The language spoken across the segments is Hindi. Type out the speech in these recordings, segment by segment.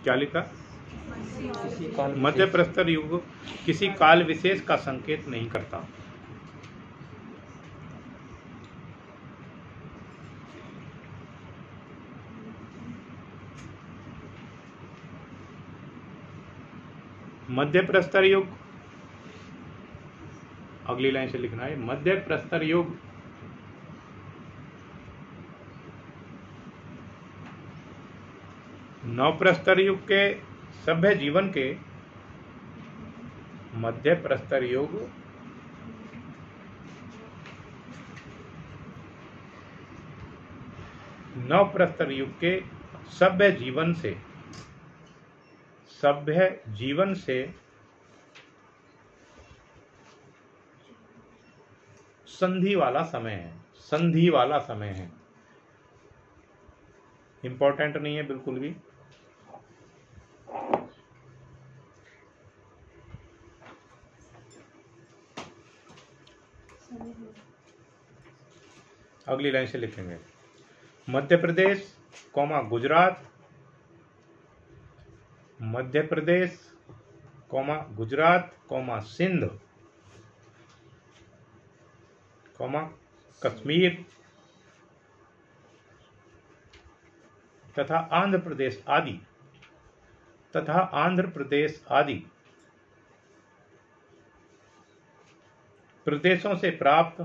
क्या लिखा? किसी काल मध्य प्रस्तर युग किसी काल विशेष का संकेत नहीं करता। मध्य प्रस्तर युग, अगली लाइन से लिखना है, मध्य प्रस्तर युग नवप्रस्तर युग के सभ्य जीवन के, मध्य प्रस्तर युग नवप्रस्तर युग के सभ्य जीवन से संधि वाला समय है। इंपॉर्टेंट नहीं है बिल्कुल भी। अगली लाइन से लिखेंगे, Madhya Pradesh comma Gujarat, Madhya Pradesh comma Gujarat comma Sindh comma Kashmir तथा आंध्र प्रदेश आदि प्रदेशों से प्राप्त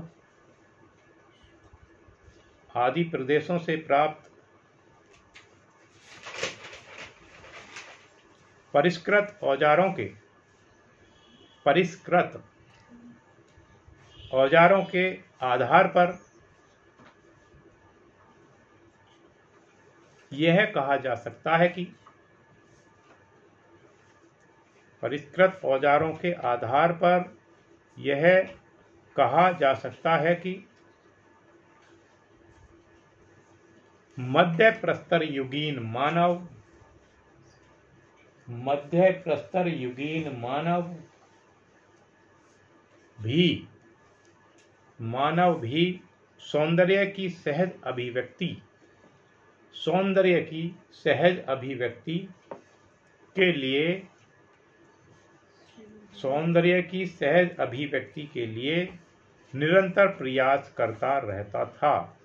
परिष्कृत औजारों के आधार पर यह कहा जा सकता है कि मध्य प्रस्तर युगीन मानव भी सौंदर्य की सहज अभिव्यक्ति के लिए निरंतर प्रयास करता रहता था।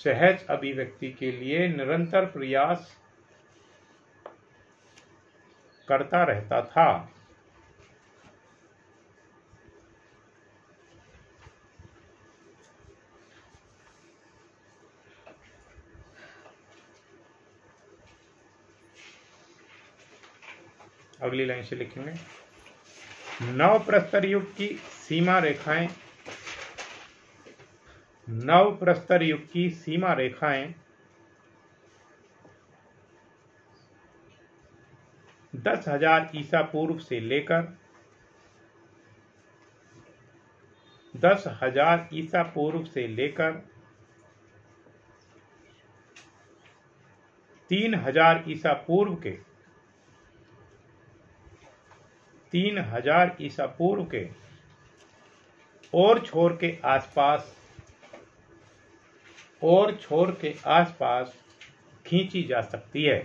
सहज अभिव्यक्ति के लिए निरंतर प्रयास करता रहता था। अगली लाइन से लिखेंगे, नवप्रस्तर युग की सीमा रेखाएं 10,000 ईसा पूर्व से लेकर 3,000 ईसा पूर्व के और छोर के आसपास खींची जा सकती है।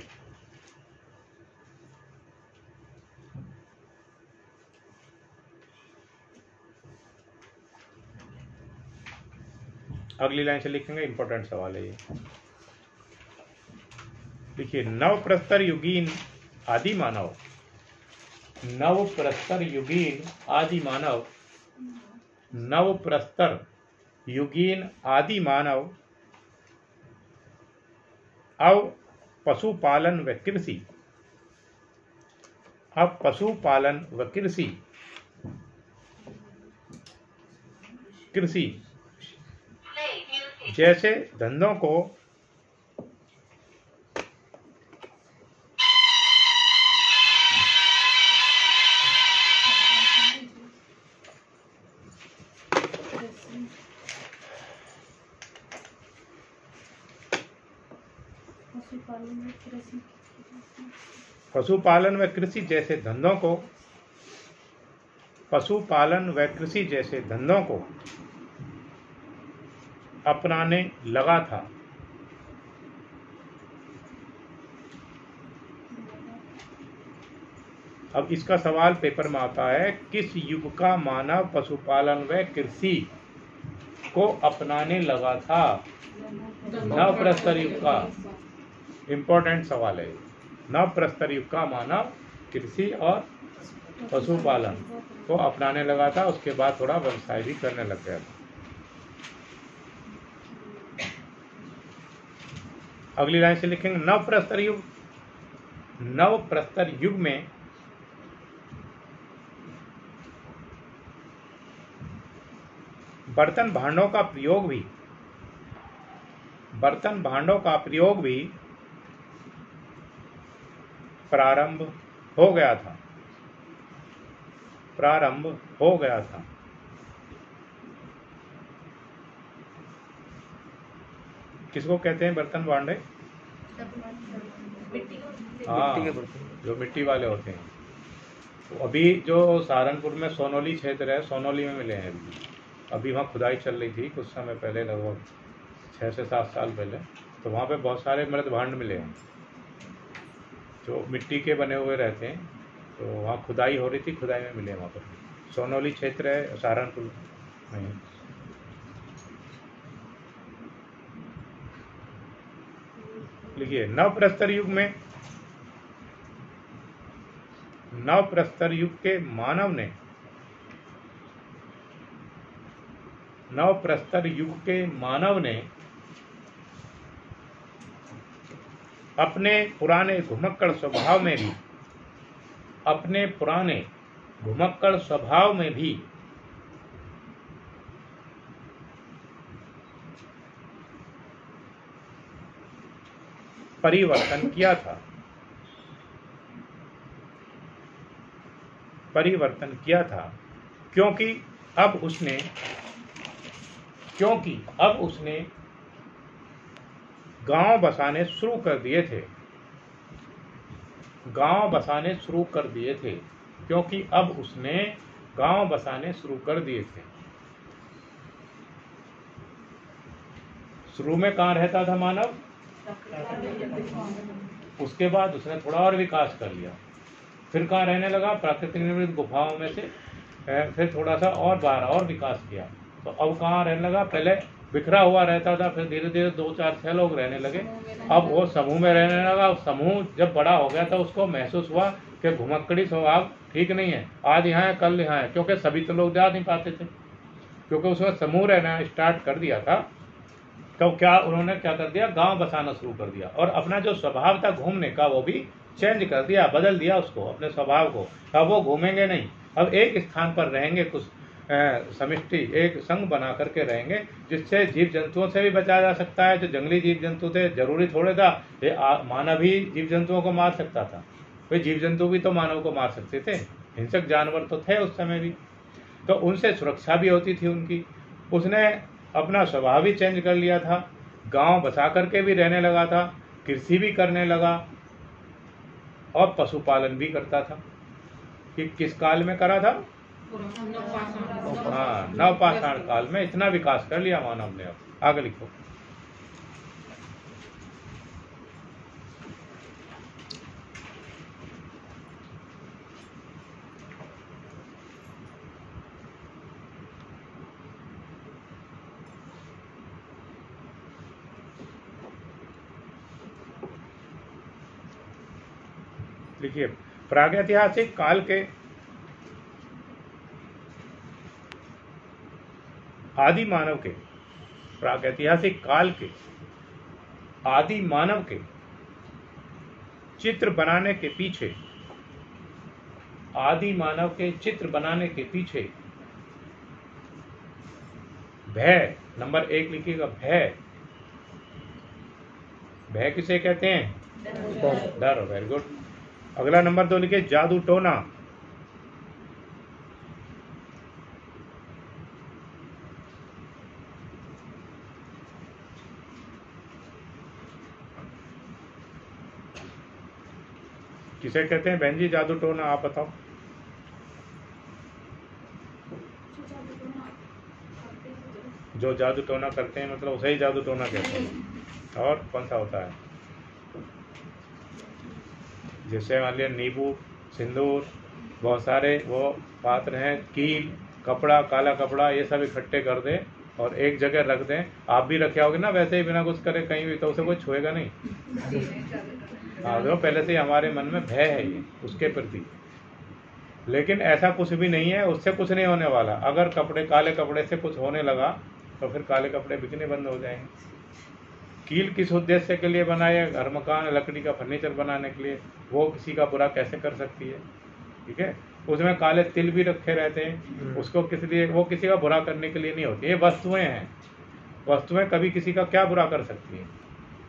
अगली लाइन से लिखेंगे, इंपॉर्टेंट सवाल है ये। देखिए, नवप्रस्तर युगीन आदि मानव अब पशुपालन व कृषि जैसे धंधों को पशुपालन व कृषि जैसे धंधों को अपनाने लगा था। अब इसका सवाल पेपर में आता है, किस युग का मानव पशुपालन व कृषि को अपनाने लगा था? नव प्रस्तर युग का। इम्पोर्टेंट सवाल है। नव प्रस्तर युग का मानव कृषि और पशुपालन को अपनाने लगा था, उसके बाद थोड़ा व्यवसाय भी करने लग गया था। अगली लाइन से लिखेंगे, नव प्रस्तर युग। नव प्रस्तर युग में बर्तन भांडों का प्रयोग भी प्रारंभ हो गया था। किसको कहते हैं बर्तन भांडे? हाँ, जो मिट्टी वाले होते हैं। तो अभी जो सहारनपुर में सोनोली क्षेत्र है, सोनोली में मिले हैं। अभी वहाँ खुदाई चल रही थी कुछ समय पहले, लगभग 6 से 7 साल पहले। तो वहाँ पे बहुत सारे मृत भांड मिले हैं जो मिट्टी के बने हुए रहते हैं। तो वहाँ खुदाई हो रही थी, खुदाई में मिले वहाँ पर। सोनोली क्षेत्र है सहारनपुर में। लिखिए, नव प्रस्तर युग के मानव ने अपने पुराने घुमक्कड़ स्वभाव में भी परिवर्तन किया था क्योंकि अब उसने गांव बसाने शुरू कर दिए थे। शुरू में कहाँ रहता था मानव? उसके बाद उसने थोड़ा और विकास कर लिया। फिर कहाँ रहने लगा? प्राकृतिक निर्मित गुफाओं में से फिर थोड़ा सा और बाहर और विकास किया। तो अब कहाँ रहने लगा? पहले बिखरा हुआ रहता था, फिर धीरे धीरे 2, 4, 6 लोग रहने लगे। अब वो समूह में रहने लगा। समूह जब बड़ा हो गया तो उसको महसूस हुआ कि घुमक्कड़ी स्वभाव ठीक नहीं है, आज यहाँ है कल यहाँ है, क्योंकि सभी तो लोग जा नहीं पाते थे। क्योंकि उसमें समूह रहना स्टार्ट कर दिया था, तो उन्होंने क्या कर दिया? गांव बसाना शुरू कर दिया और अपना जो स्वभाव था घूमने का वो भी चेंज कर दिया, बदल दिया उसको, अपने स्वभाव को। अब वो घूमेंगे नहीं, अब एक स्थान पर रहेंगे, कुछ समिष्टि एक संघ बना करके रहेंगे, जिससे जीव जंतुओं से भी बचा जा सकता है। जो जंगली जीव जंतु थे, जरूरी थोड़े था ये मानव ही जीव जंतुओं को मार सकता था। वे जीव जंतु भी तो मानव को मार सकते थे, हिंसक जानवर तो थे उस समय भी, तो उनसे सुरक्षा भी होती थी उनकी। उसने अपना स्वभाव ही चेंज कर लिया था, गांव बसा करके भी रहने लगा था, कृषि भी करने लगा और पशुपालन भी करता था। कि किस काल में करा था? हाँ, नवपाषाण काल में इतना विकास कर लिया मानव ने। अब आगे लिखो। लिखिए, प्रागैतिहासिक काल के आदि मानव के चित्र बनाने के पीछे भय, नंबर 1 लिखिएगा। भय किसे कहते हैं? डर। Very good. अगला नंबर 2 लिखिए, जादू टोना। किसे कहते हैं बहन जी जादू टोना? आप बताओ। जो जादू टोना करते हैं मतलब उसे ही जादू टोना कहते हैं। और कौन सा होता है? जैसे मान लिया नींबू, सिंदूर, बहुत सारे वो पात्र हैं, कील, कपड़ा, काला कपड़ा, ये सब इकट्ठे कर दें और एक जगह रख दें। आप भी रखे होगे ना वैसे ही बिना कुछ करे कहीं भी, तो उसे कोई छुएगा नहीं। हाँ, जो पहले से ही हमारे मन में भय है ये उसके प्रति। लेकिन ऐसा कुछ भी नहीं है, उससे कुछ नहीं होने वाला। अगर कपड़े, काले कपड़े से कुछ होने लगा तो फिर काले कपड़े बिकने बंद हो जाएंगे। कील किस उद्देश्य के लिए बनाए? घर, मकान, लकड़ी का फर्नीचर बनाने के लिए। वो किसी का बुरा कैसे कर सकती है? ठीक है। उसमें काले तिल भी रखे रहते हैं, उसको किस लिए? वो किसी का बुरा करने के लिए नहीं होती। ये वस्तुएं हैं, वस्तुएं कभी किसी का क्या बुरा कर सकती हैं?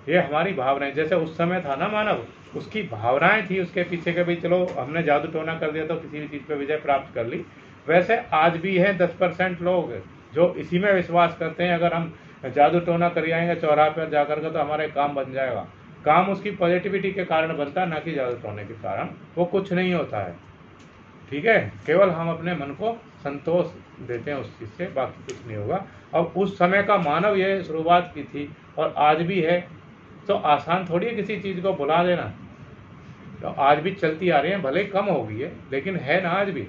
ये हमारी भावनाएं। जैसे उस समय था ना मानव, उसकी भावनाएं थी उसके पीछे के, भाई चलो हमने जादू टोना कर दिया तो किसी भी चीज़ पे विजय प्राप्त कर ली। वैसे आज भी है 10% लोग जो इसी में विश्वास करते हैं, अगर हम जादू टोना कर आएंगे चौराहे पर जाकर के तो हमारे काम बन जाएगा। काम उसकी पॉजिटिविटी के कारण बनता है, ना कि जादू टोने के कारण। वो कुछ नहीं होता है, ठीक है। केवल हम अपने मन को संतोष देते हैं उस चीज़ से, बाकी कुछ नहीं होगा। अब उस समय का मानव ये शुरुआत की थी और आज भी है, तो आसान थोड़ी है किसी चीज़ को भुला देना। तो आज भी चलती आ रही है, भले कम हो गई है लेकिन है ना आज भी।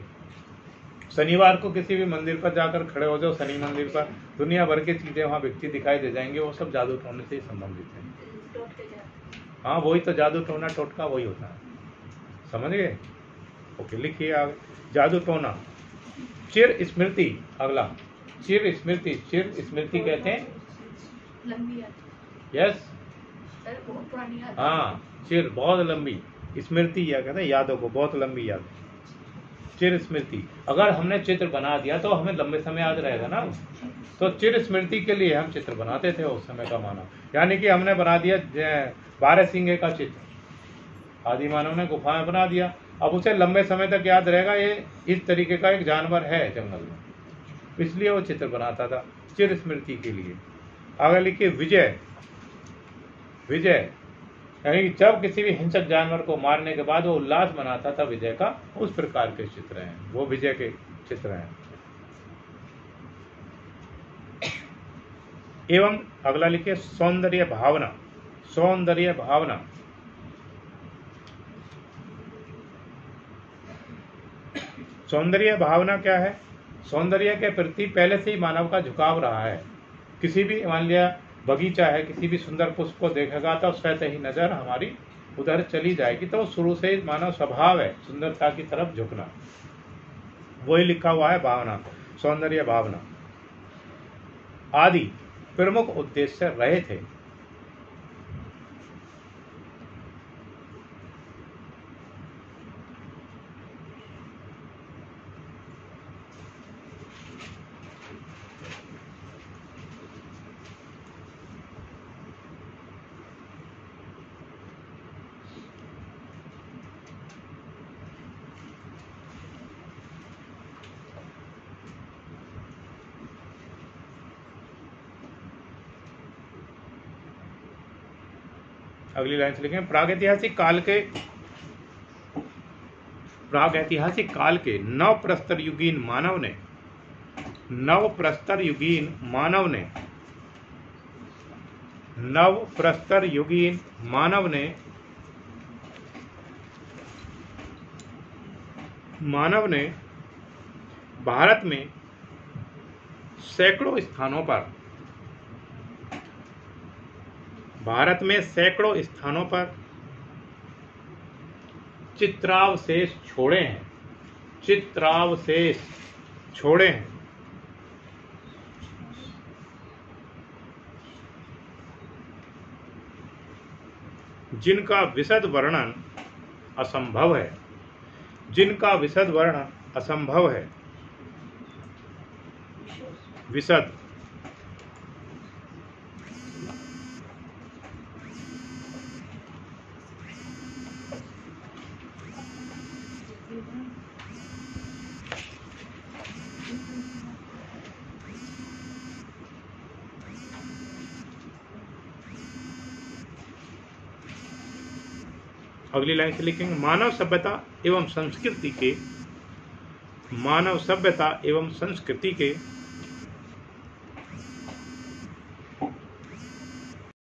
शनिवार को किसी भी मंदिर पर जाकर खड़े हो जाओ, शनि मंदिर पर, दुनिया भर की चीज़ें वहाँ व्यक्ति दिखाई दे जाएंगे, वो सब जादू टोने से ही संबंधित है। हाँ, वही तो जादू टोना टोटका वही होता है, समझ गए? ओके, लिखिए आगे। जादू टोना, चिर स्मृति। अगला चिर स्मृति। चिर स्मृति कहते हैं लंबी यस, बहुत पुरानी याद। हाँ, चिर बहुत लंबी, स्मृति या कहते हैं यादों को, बहुत लंबी याद। चिर स्मृति। अगर हमने चित्र बना दिया तो हमें लंबे समय याद रहेगा ना। तो चिर स्मृति के लिए हम चित्र बनाते थे उस समय का मानव। यानी कि हमने बना दिया 12 सिंगे का चित्र, आदि मानव ने गुफा में बना दिया। अब उसे लंबे समय तक याद रहेगा ये इस तरीके का एक जानवर है जंगल में, इसलिए वो चित्र बनाता था चिर स्मृति के लिए। आगे लिखिए विजय। विजय यानी जब किसी भी हिंसक जानवर को मारने के बाद वो उल्लास मनाता था विजय का, उस प्रकार के चित्र हैं, वो विजय के चित्र हैं। एवं अगला लिखिए सौंदर्य भावना। सौंदर्य भावना, सौंदर्य भावना क्या है? सौंदर्य के प्रति पहले से ही मानव का झुकाव रहा है। किसी भी, मान लिया बगीचा है, किसी भी सुंदर पुष्प को देखेगा तो स्वतः ही नजर हमारी उधर चली जाएगी। तो शुरू से ही मानव स्वभाव है सुंदरता की तरफ झुकना, वही लिखा हुआ है भावना, सौंदर्य भावना। आदि प्रमुख उद्देश्य रहे थे। अगली लाइन से लिखें प्रागैतिहासिक काल के नवप्रस्तर युगीन मानव ने भारत में सैकड़ों स्थानों पर चित्रावशेष छोड़े हैं। जिनका विशद वर्णन असंभव है। विशद अगली लाइन से लिखेंगे मानव सभ्यता एवं संस्कृति के